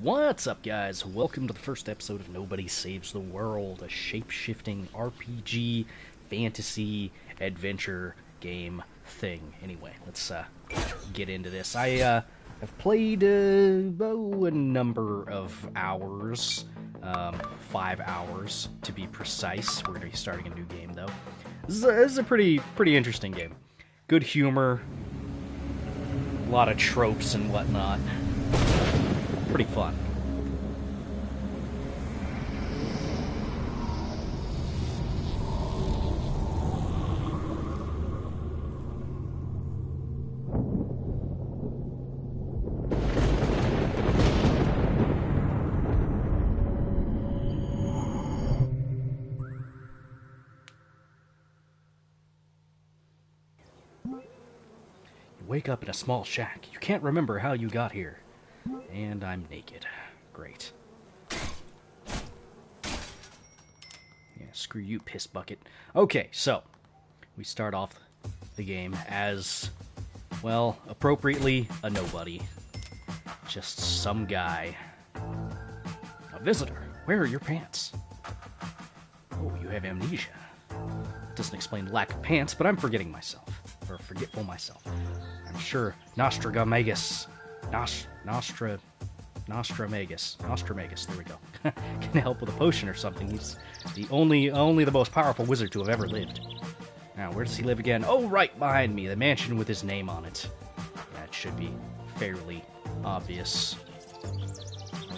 What's up, guys? Welcome to the first episode of Nobody Saves the World, a shape-shifting RPG, fantasy, adventure game thing. Anyway, let's get into this. I've played a number of hours, 5 hours to be precise. We're going to be starting a new game, though. This is a pretty interesting game. Good humor, a lot of tropes and whatnot. Pretty fun. You wake up in a small shack. You can't remember how you got here. And I'm naked. Great. Yeah, screw you, piss bucket. Okay, so we start off the game as, well, appropriately, a nobody. Just some guy. A visitor. Where are your pants? Oh, you have amnesia. Doesn't explain lack of pants, but I'm forgetting myself. Or forgetful myself. I'm sure Nostramagus, there we go, can help with a potion or something. He's the only the most powerful wizard to have ever lived. Now, where does he live again? Oh, right behind me, the mansion with his name on it. That should be fairly obvious.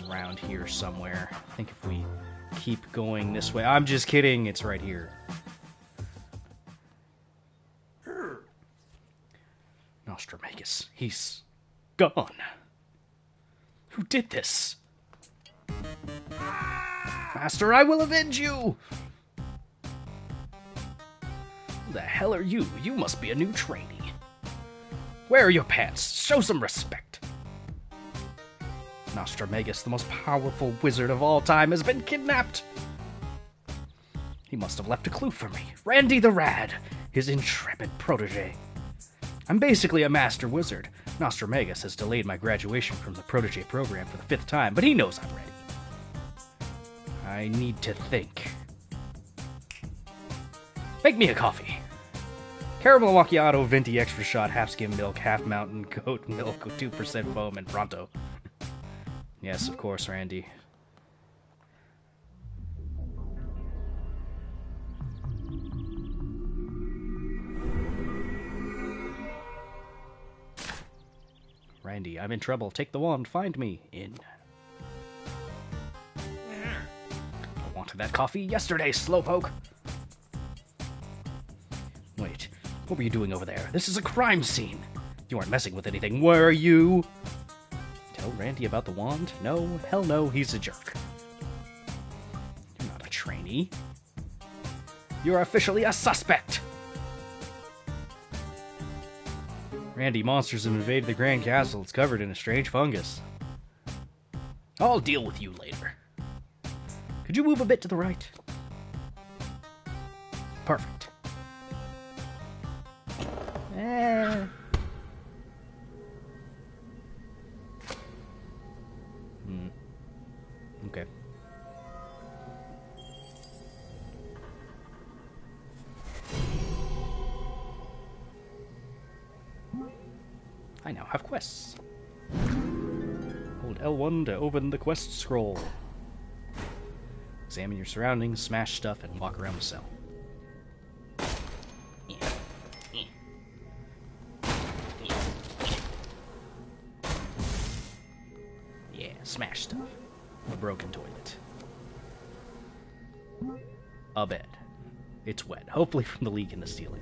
Around here somewhere. I think if we keep going this way... I'm just kidding, it's right here. Nostramagus, he's gone. Who did this? Master, I will avenge you! Who the hell are you? You must be a new trainee. Where are your pants? Show some respect. Nostramagus, the most powerful wizard of all time, has been kidnapped. He must have left a clue for me. Randy the Rad, his intrepid protege. I'm basically a master wizard. Nostramagus has delayed my graduation from the protege program for the 5th time, but he knows I'm ready. I need to think. Make me a coffee. Caramel macchiato, venti extra shot, half skim milk, half mountain goat milk with 2% foam, and pronto. Yes, of course, Randy. Randy, I'm in trouble. Take the wand. Find me. In. I wanted that coffee yesterday, slowpoke. Wait, what were you doing over there? This is a crime scene. You aren't messing with anything, were you? Tell Randy about the wand? No, hell no, he's a jerk. You're not a trainee. You're officially a suspect. Randy, monsters have invaded the Grand Castle. It's covered in a strange fungus. I'll deal with you later. Could you move a bit to the right? Perfect. Okay. I now have quests. Hold L1 to open the quest scroll. Examine your surroundings, smash stuff, and walk around the cell. Yeah, smash stuff. A broken toilet. A bed. It's wet, hopefully from the leak in the ceiling.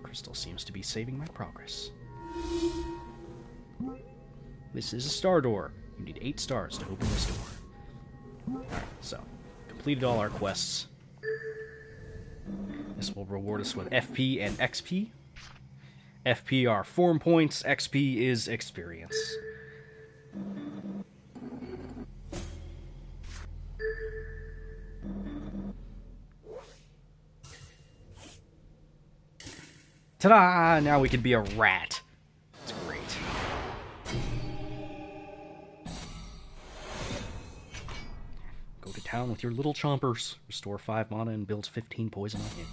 Crystal seems to be saving my progress. This is a star door. You need 8 stars to open this door. Alright, so, completed all our quests. This will reward us with FP and XP. FP are form points, XP is experience. Ta-da! Now we can be a rat. It's great. town with your little chompers. Restore 5 mana and builds 15 poison on hit.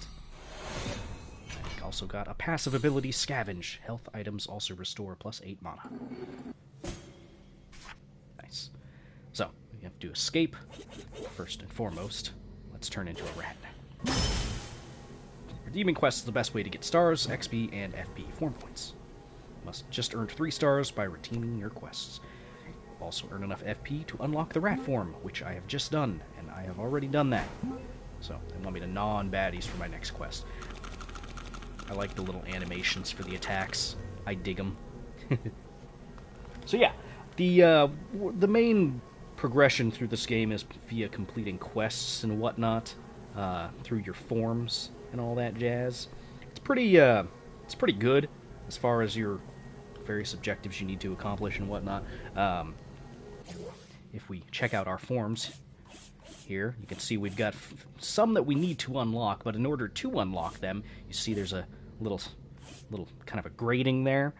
Also got a passive ability, Scavenge. Health items also restore plus 8 mana. Nice. So, we have to escape. First and foremost, let's turn into a rat. Redeeming quests is the best way to get stars, XP, and FP form points. Must just earn 3 stars by redeeming your quests. Also earn enough FP to unlock the rat form, which I have just done, and I have already done that. So, they want me to gnaw on baddies for my next quest. I like the little animations for the attacks. I dig them. So yeah, the main progression through this game is via completing quests and whatnot, through your forms and all that jazz. It's pretty good as far as your various objectives you need to accomplish and whatnot. If we check out our forms here, you can see we've got some that we need to unlock, but in order to unlock them, you see there's a little kind of a grading there.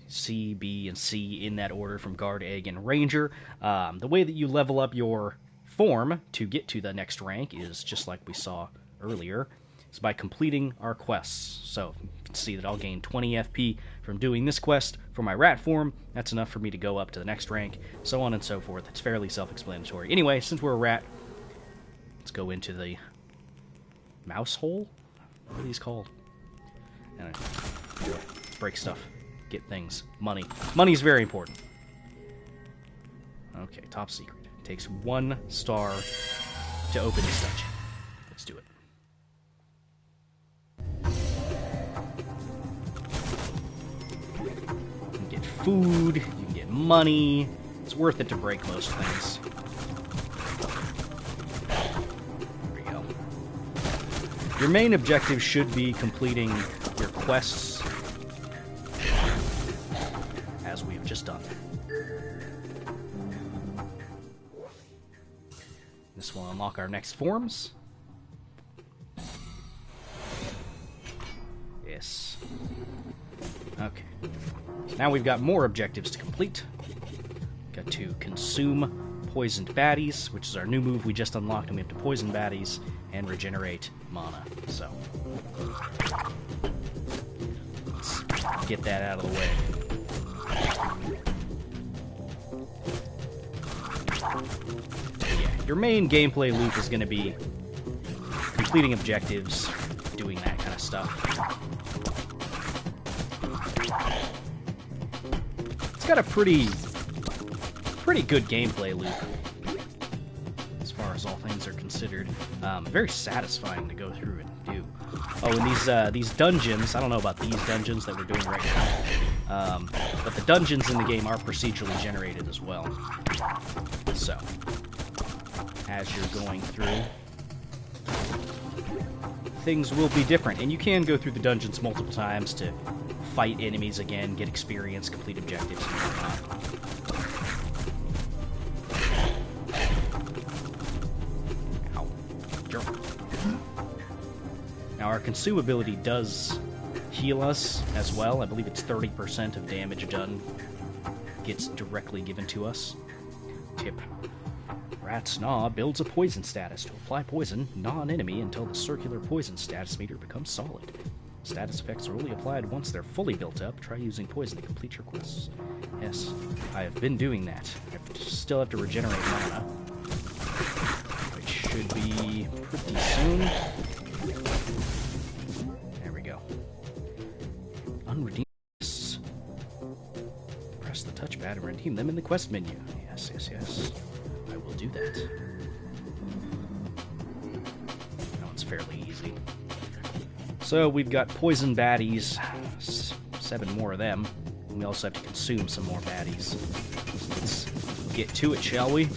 C, B, and C in that order from Guard, Egg, and Ranger. The way that you level up your form to get to the next rank is just like we saw earlier. It's by completing our quests. So you can see that I'll gain 20 FP from doing this quest for my rat form. That's enough for me to go up to the next rank, so on and so forth. It's fairly self-explanatory. Anyway, since we're a rat, let's go into the mouse hole? What are these called? Break stuff. Get things. Money. Money's very important. Okay, top secret. It takes 1 star to open this dungeon. Let's do it. You can get food, you can get money. It's worth it to break most things. There we go. Your main objective should be completing your quests, as we have just done. This will unlock our next forms. Yes. Okay. So now we've got more objectives to complete. Got to consume poisoned baddies, which is our new move we just unlocked, and we have to poison baddies and regenerate mana. So let's get that out of the way. Yeah, your main gameplay loop is going to be completing objectives, doing that kind of stuff. It's got a pretty good gameplay loop, as far as all things are considered. Very satisfying to go through and do. Oh, and these dungeons, I don't know about these dungeons that we're doing right now, but the dungeons in the game are procedurally generated as well. So, as you're going through, things will be different. And you can go through the dungeons multiple times to fight enemies again, get experience, complete objectives, and whatnot. Now, our consumability does heal us as well. I believe it's 30% of damage done gets directly given to us. Tip. Rat's Gnaw builds a poison status. To apply poison, gnaw an enemy until the circular poison status meter becomes solid. Status effects are only applied once they're fully built up. Try using poison to complete your quests. Yes, I have been doing that. I still have to regenerate mana, which should be pretty soon. There we go. Unredeemed quests. Press the touchpad and redeem them in the quest menu. Yes, yes, yes. I will do that. That one's fairly easy. So we've got poison baddies, 7 more of them. We also have to consume some more baddies. So let's get to it, shall we?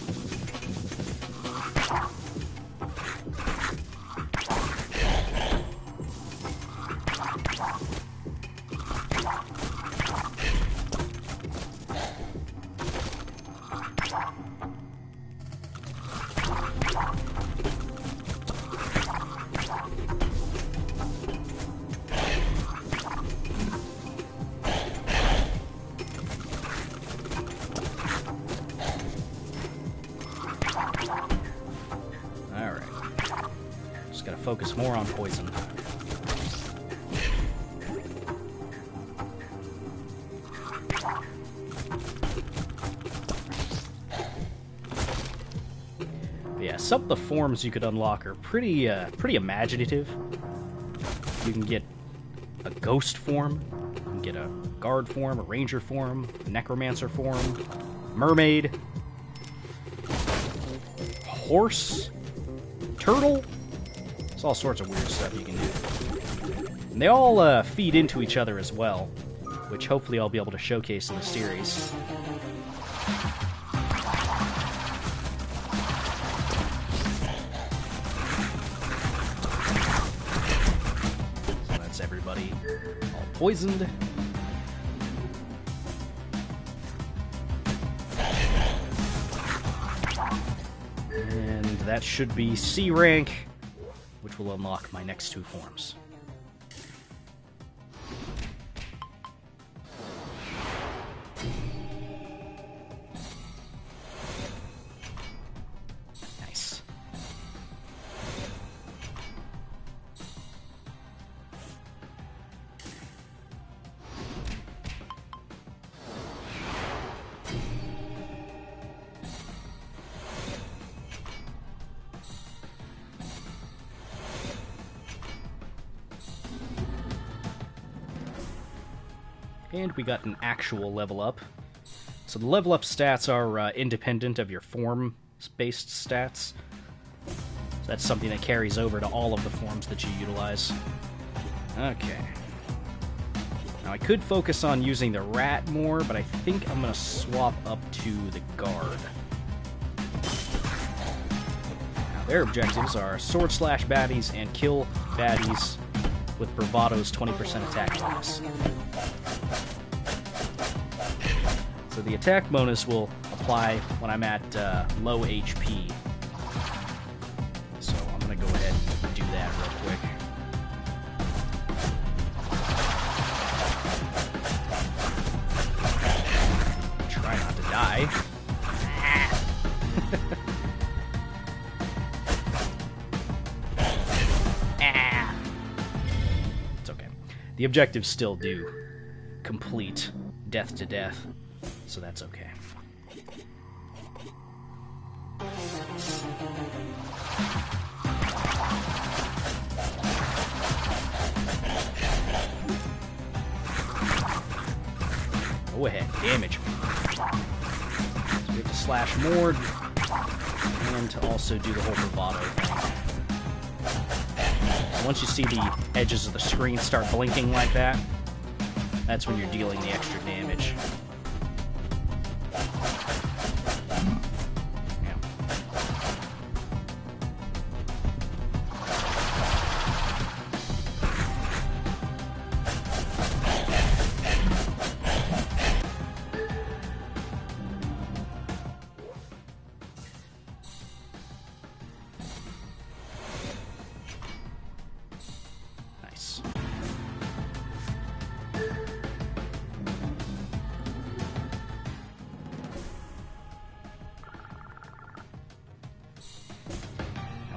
focus more on poison. But yeah, some of the forms you could unlock are pretty imaginative. You can get a ghost form, you can get a guard form, a ranger form, a necromancer form, mermaid, horse, turtle. There's all sorts of weird stuff you can do. And they all feed into each other as well, which hopefully I'll be able to showcase in the series. So that's everybody all poisoned. And that should be C rank, which will unlock my next two forms. Nice. And we actual level up. So the level up stats are independent of your form-based stats. So that's something that carries over to all of the forms that you utilize. Okay. Now I could focus on using the rat more, but I think I'm going to swap up to the guard. Now their objectives are sword slash baddies and kill baddies with bravado's 20% attack bonus. So the attack bonus will apply when I'm at low HP. So I'm going to go ahead and do that real quick. Try not to die. It's okay. The objectives still do complete death to death. So that's okay. Go ahead, damage me. So we have to slash more, and to also do the whole bravado thing. Once you see the edges of the screen start blinking like that, that's when you're dealing the extra damage.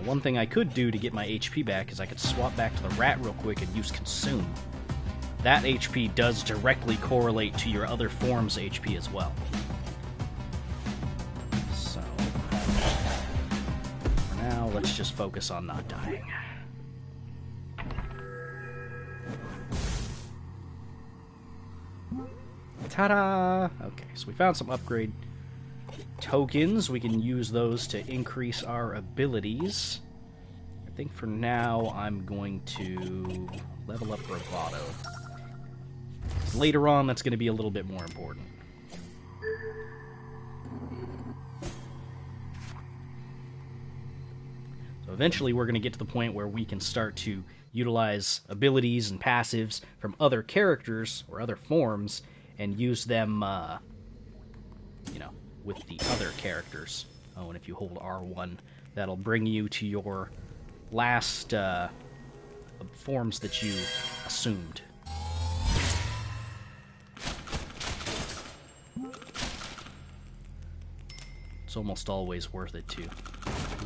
One thing I could do to get my HP back is I could swap back to the rat real quick and use Consume. That HP does directly correlate to your other form's HP as well. So, for now, let's just focus on not dying. Ta-da! Okay, so we found some upgrade tokens. We can use those to increase our abilities. I think for now I'm going to level up bravado. Later on that's going to be a little bit more important. So eventually we're going to get to the point where we can start to utilize abilities and passives from other characters or other forms and use them, with the other characters. Oh, and if you hold R1, that'll bring you to your last forms that you assumed. It's almost always worth it, too.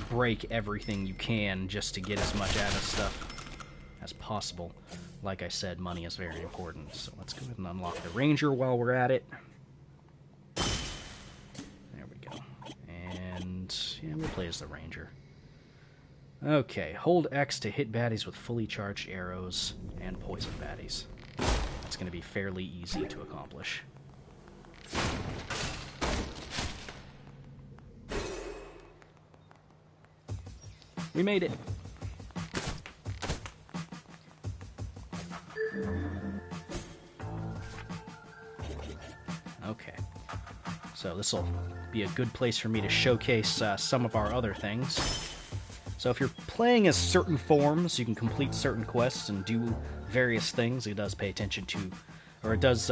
break everything you can just to get as much out of stuff as possible. Like I said, money is very important, so let's go ahead and unlock the Ranger while we're at it. There we go. And, yeah, we'll play as the Ranger. Okay, hold X to hit baddies with fully charged arrows and poison baddies. That's going to be fairly easy to accomplish. We made it! Okay. So this will be a good place for me to showcase some of our other things. So if you're playing as certain forms, you can complete certain quests and do various things. It does pay attention to, or it does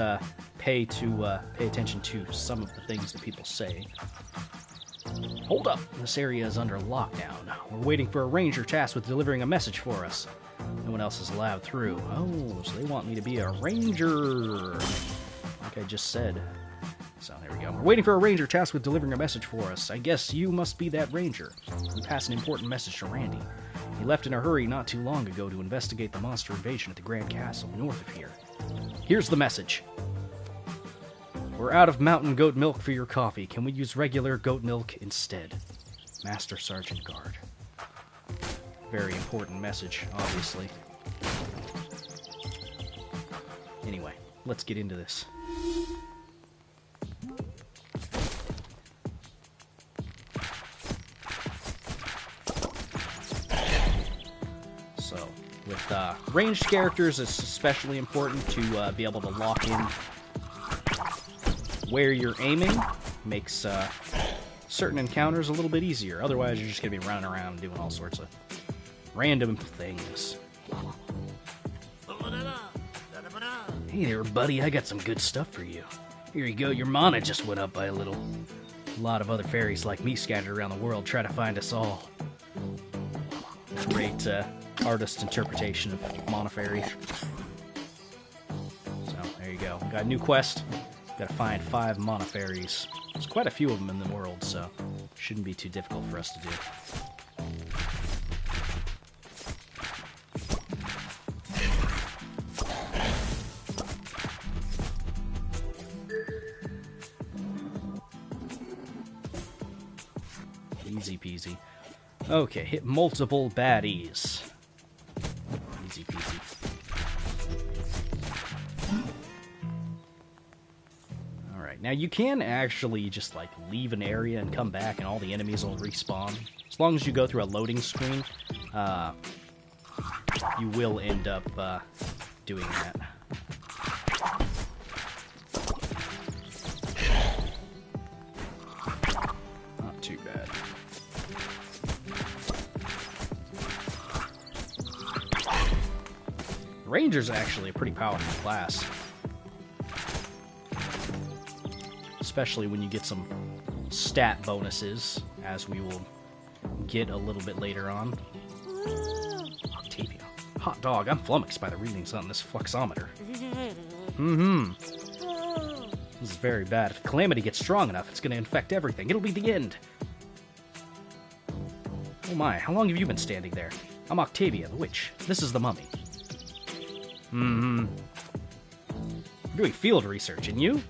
pay attention to some of the things that people say. Hold up! This area is under lockdown. We're waiting for a ranger tasked with delivering a message for us. No one else is allowed through. Oh, so they want me to be a ranger, like I just said. So there we go. We're waiting for a ranger tasked with delivering a message for us. I guess you must be that ranger. We passed an important message to Randy. He left in a hurry not too long ago to investigate the monster invasion at the Grand Castle north of here. Here's the message. We're out of mountain goat milk for your coffee. Can we use regular goat milk instead? Master Sergeant Guard. Very important message, obviously. Anyway, let's get into this. So, with ranged characters, it's especially important to be able to lock in where you're aiming. Makes certain encounters a little bit easier. Otherwise, you're just going to be running around doing all sorts of random things. Hey there, buddy. I got some good stuff for you. Here you go. Your mana just went up by a little. A lot of other fairies like me scattered around the world try to find us all. Great artist interpretation of mana fairies. So, there you go. Got a new quest. Gotta find 5 mana fairies. There's quite a few of them in the world, so shouldn't be too difficult for us to do. Easy peasy. Okay, hit multiple baddies. Easy peasy. Now, you can actually just, like, leave an area and come back, and all the enemies will respawn. As long as you go through a loading screen, you will end up doing that. Not too bad. Ranger's actually a pretty powerful class. Especially when you get some stat bonuses, as we will get a little bit later on. Octavia. Hot dog, I'm flummoxed by the readings on this fluxometer. This is very bad. If Calamity gets strong enough, it's going to infect everything. It'll be the end. Oh my, how long have you been standing there? I'm Octavia, the witch. This is the mummy. I'm doing field research, and you?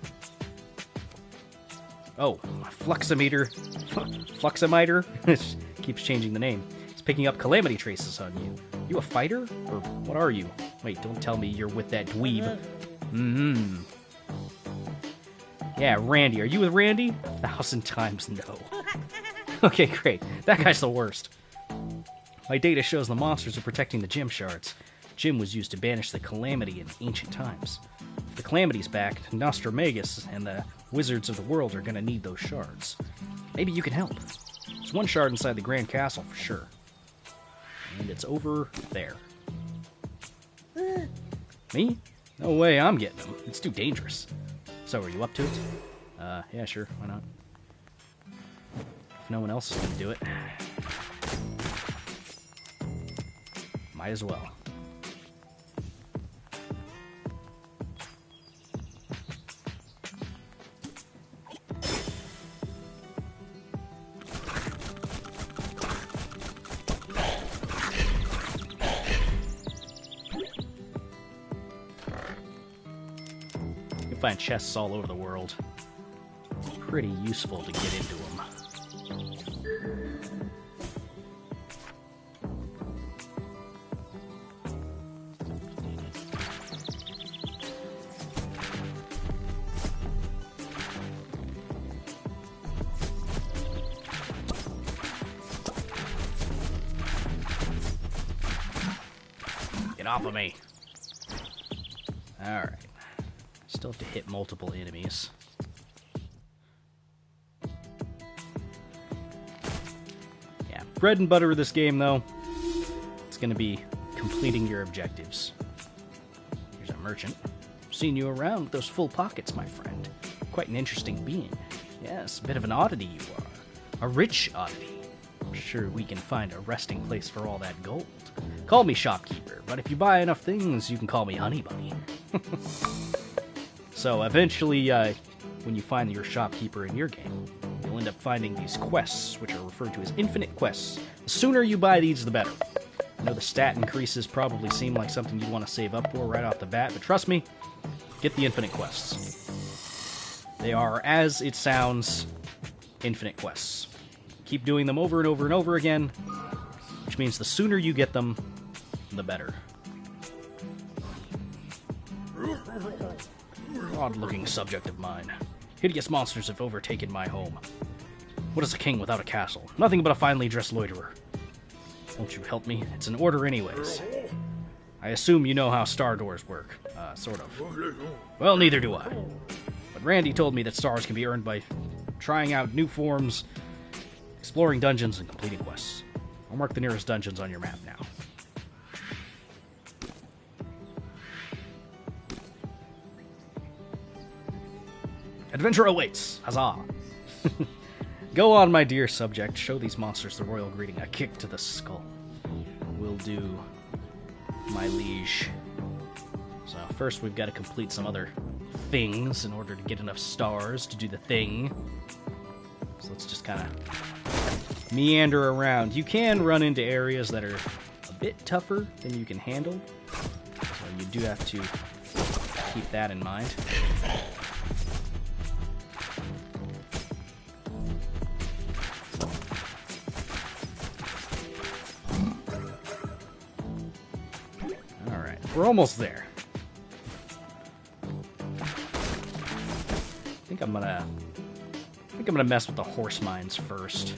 Oh, Fluxometer. Fluxometer? Keeps changing the name. It's picking up Calamity traces on you. You a fighter? Or what are you? Wait, don't tell me you're with that dweeb. Yeah, Randy. Are you with Randy? 1,000 times no. Okay, great. That guy's the worst. My data shows the monsters are protecting the gem shards. Gem was used to banish the Calamity in ancient times. If the Calamity's back, Nostramagus and the wizards of the world are gonna need those shards. Maybe you can help. There's one shard inside the Grand Castle for sure. And it's over there. Me? No way I'm getting them. It's too dangerous. So, are you up to it? Yeah, sure. Why not? If no one else is gonna do it. Might as well. You'll find chests all over the world. Pretty useful to get into them. Get off of me. Alright. Still have to hit multiple enemies. Yeah, bread and butter of this game, though, it's going to be completing your objectives. Here's a merchant. Seen you around with those full pockets, my friend. Quite an interesting being. Yes, a bit of an oddity you are. A rich oddity. I'm sure we can find a resting place for all that gold. Call me shopkeeper, but if you buy enough things, you can call me Honey Bunny. So eventually, when you find your shopkeeper in your game, you'll end up finding these quests, which are referred to as infinite quests. The sooner you buy these, the better. I know the stat increases probably seem like something you'd want to save up for right off the bat, but trust me, get the infinite quests. They are, as it sounds, infinite quests. Keep doing them over and over and over again, which means the sooner you get them, the better. Odd-looking subject of mine. Hideous monsters have overtaken my home. What is a king without a castle? Nothing but a finely dressed loiterer. Won't you help me? It's an order anyways. I assume you know how star doors work. Sort of. Well, neither do I. But Randy told me that stars can be earned by trying out new forms, exploring dungeons, and completing quests. I'll mark the nearest dungeons on your map now. Adventure awaits! Huzzah! Go on, my dear subject. Show these monsters the royal greeting. A kick to the skull. Will do, my liege. So first we've got to complete some other things in order to get enough stars to do the thing. So let's just kind of meander around. You can run into areas that are a bit tougher than you can handle. So you do have to keep that in mind. We're almost there. I think I'm gonna mess with the horse mines first.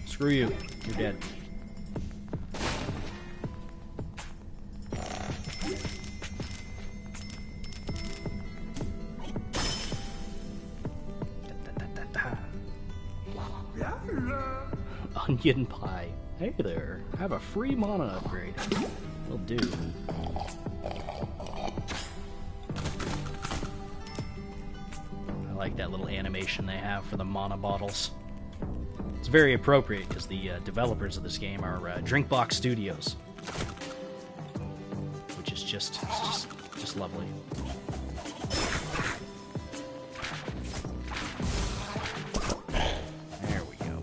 Screw you. You're dead. Onion pie. Hey there. Have a free mana upgrade. Will do. I like that little animation they have for the mana bottles. It's very appropriate because the developers of this game are Drinkbox Studios, which is just lovely. There we go.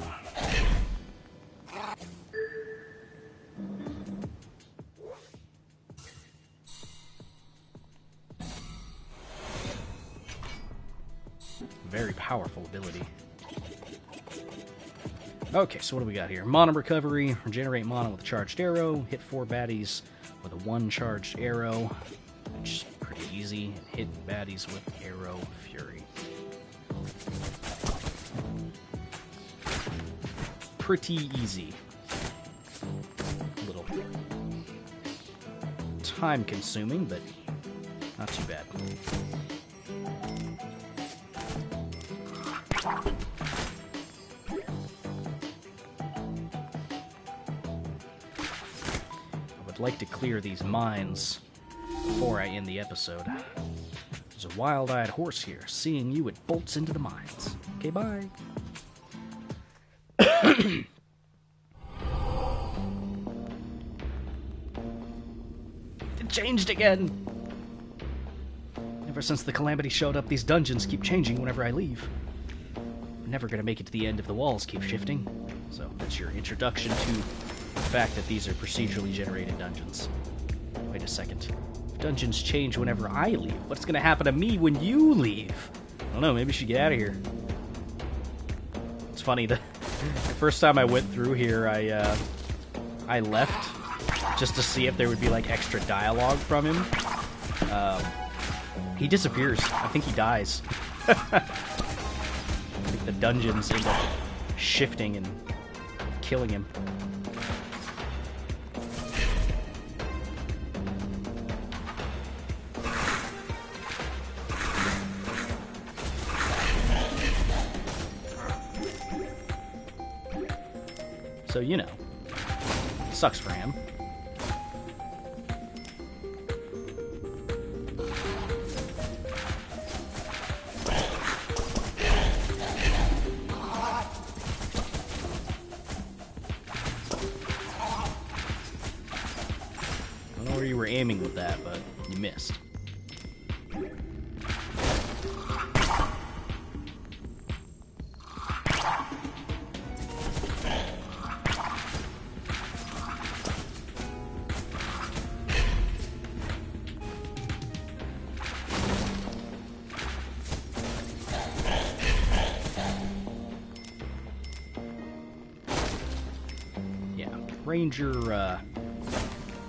Very powerful ability. Okay, so what do we got here? Mana recovery, regenerate mana with a charged arrow, hit 4 baddies with a 1 charged arrow, which is pretty easy, and hit baddies with arrow fury. Pretty easy. A little time consuming, but not too bad. would like to clear these mines before I end the episode. There's a wild-eyed horse here. Seeing you, it bolts into the mines. Okay, bye. It changed again. Ever since the Calamity showed up, these dungeons keep changing whenever I leave. I'm never gonna make it to the end if the walls keep shifting. So that's your introduction to the fact that these are procedurally generated dungeons. Wait a second. If dungeons change whenever I leave, what's gonna happen to me when you leave? I don't know, maybe you should get out of here. It's funny, the first time I went through here, I left just to see if there would be like extra dialogue from him. He disappears. I think he dies. I think the dungeons end up shifting and killing him. So, you know, sucks for him. I don't know where you were aiming with that, but you missed.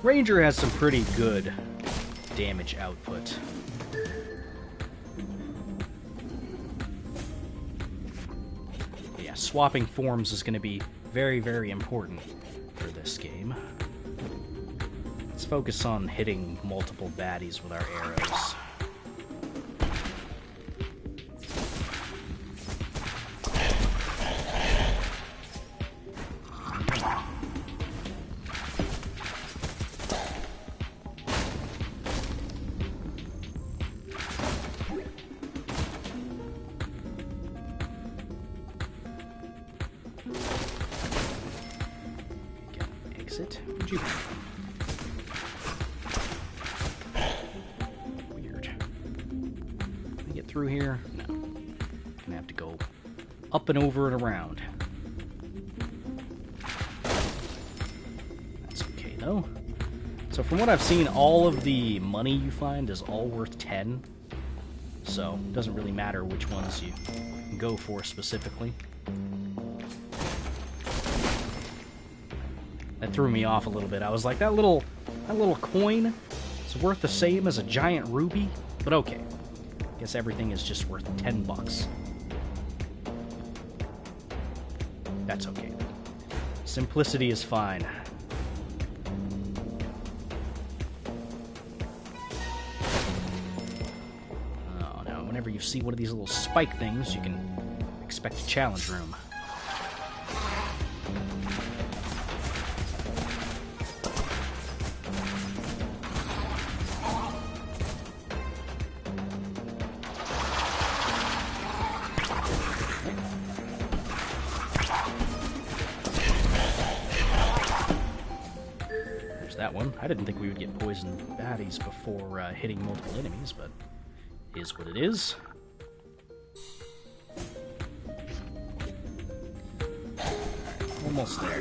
Ranger has some pretty good damage output. Yeah, swapping forms is going to be very, very important for this game. Let's focus on hitting multiple baddies with our arrows. Exit? Where'd you go? Weird. Can I get through here? No. Gonna have to go up and over and around. That's okay, though. So from what I've seen, all of the money you find is all worth 10. So it doesn't really matter which ones you go for specifically. That threw me off a little bit. I was like, that little coin is worth the same as a giant ruby, but okay. I guess everything is just worth 10 bucks. That's okay. Simplicity is fine. Oh, now whenever you see one of these little spike things, you can expect a challenge room. That one. I didn't think we would get poisoned baddies before hitting multiple enemies, but is what it is. Almost there.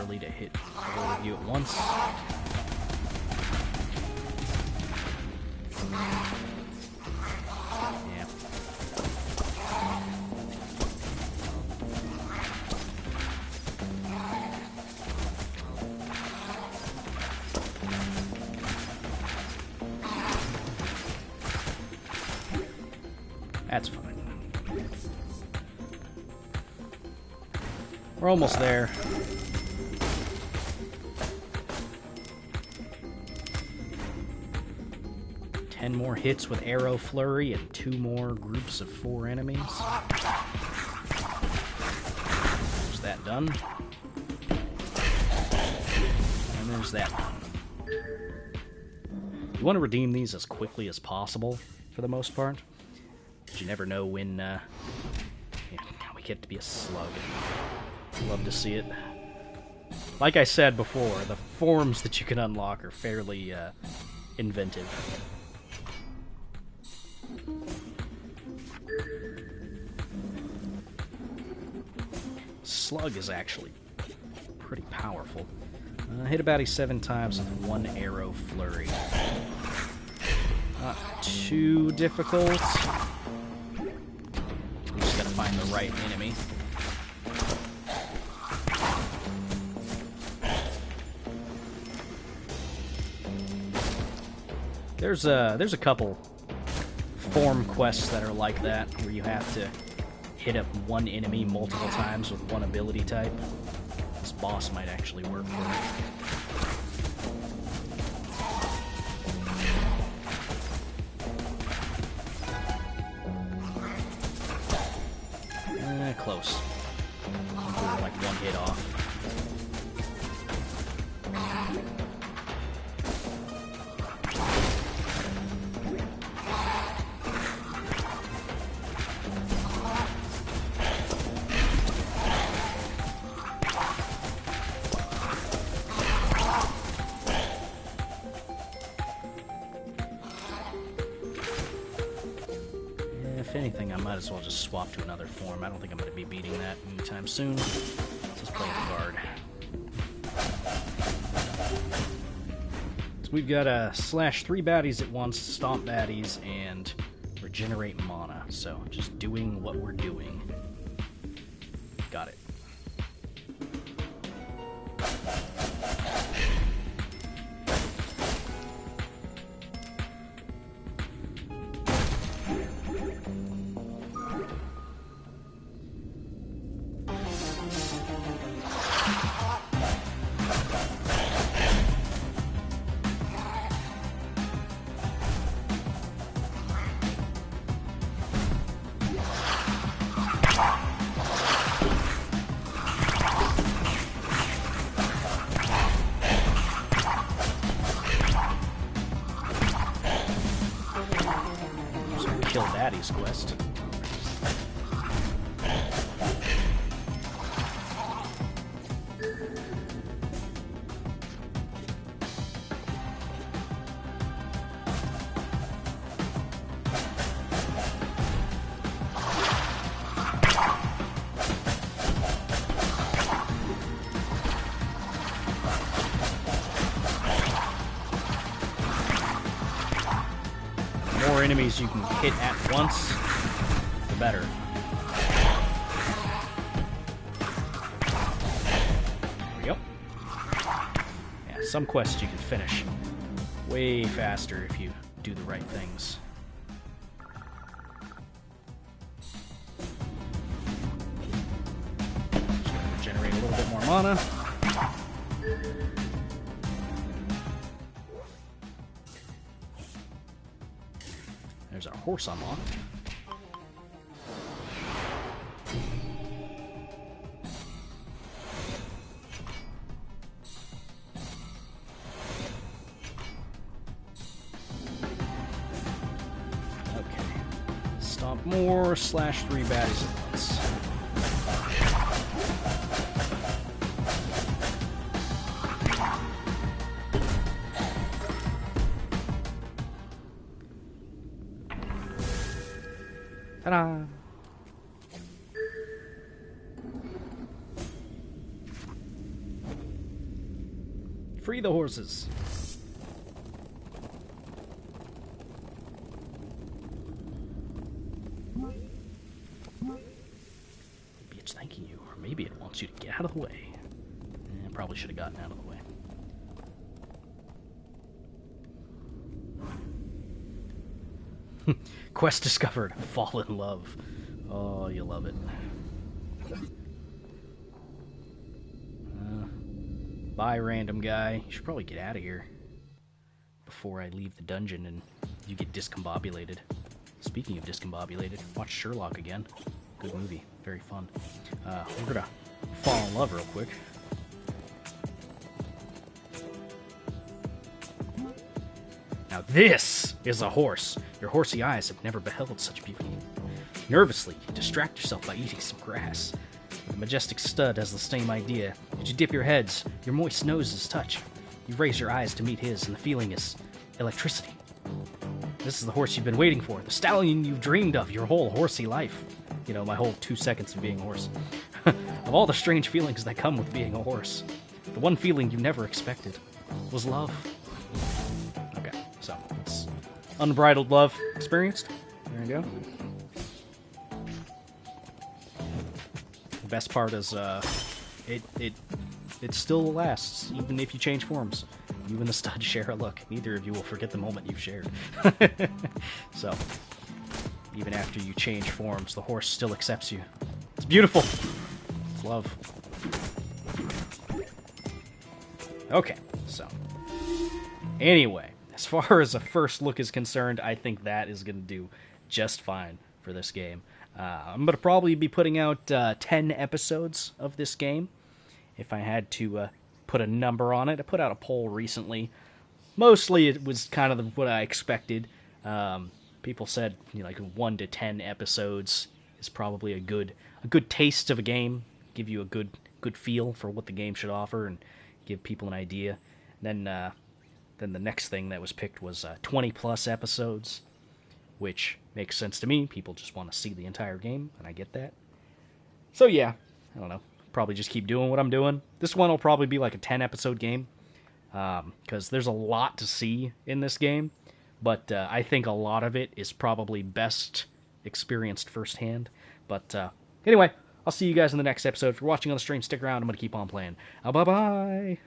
To hit all of you at once. Yeah. That's fine. We're almost there. Ten more hits with arrow flurry and 2 more groups of 4 enemies. There's that done. And there's that done. You want to redeem these as quickly as possible, for the most part. But you never know when we get to be a slug. Love to see it. Like I said before, the forms that you can unlock are fairly inventive. Slug is actually pretty powerful. Hit a baddie 7 times with 1 arrow flurry. Not too difficult. You just gotta find the right enemy. There's a couple form quests that are like that, where you have to hit up one enemy multiple times with one ability type. This boss might actually work for me. Close. I'm doing like 1 hit off. If anything, I might as well just swap to another form. I don't think I'm going to be beating that anytime soon. Let's just play the guard. So we've got slash 3 baddies at once, stomp baddies, and regenerate mana. So just doing what we're doing. Got it. Kill baddies quest. The more enemies you can hit at once, the better. There we go. Yeah, some quests you can finish way faster if you do the right things. Just gonna regenerate a little bit more mana. There's our horse unlocked. Okay. Stomp more, slash 3 baddies at once. Ta-da! Free the horses. Maybe it's thanking you, or maybe it wants you to get out of the way. I probably should have gotten out of the way. Quest discovered. Fall in love. Oh, you love it. Bye, random guy. You should probably get out of here before I leave the dungeon and you get discombobulated. Speaking of discombobulated, watch Sherlock again. Good movie. Very fun. We're gonna fall in love real quick. Now this is a horse. Your horsey eyes have never beheld such beauty. Nervously, you distract yourself by eating some grass. The majestic stud has the same idea. As you dip your heads, your moist noses touch. You raise your eyes to meet his, and the feeling is electricity. This is the horse you've been waiting for, the stallion you've dreamed of your whole horsey life. You know, my whole 2 seconds of being a horse. Of all the strange feelings that come with being a horse, the one feeling you never expected was love. Okay, so it's unbridled love experienced. There you go. The best part is it still lasts, even if you change forms. You and the stud share a look. Neither of you will forget the moment you've shared. So, even after you change forms, the horse still accepts you. It's beautiful. It's love. Okay, so. Anyway, as far as a first look is concerned, I think that is going to do just fine for this game. I'm going to probably be putting out 10 episodes of this game. If I had to put a number on it. I put out a poll recently. Mostly it was kind of what I expected. People said, you know, like 1 to 10 episodes is probably a good taste of a game. Give you a good feel for what the game should offer and give people an idea. Then the next thing that was picked was 20 plus episodes, which makes sense to me. People just want to see the entire game, and I get that. So yeah, I don't know. Probably just keep doing what I'm doing. This one will probably be like a 10 episode game, because there's a lot to see in this game, but I think a lot of it is probably best experienced firsthand. But anyway, I'll see you guys in the next episode. If you're watching on the stream, stick around. I'm going to keep on playing. Bye-bye!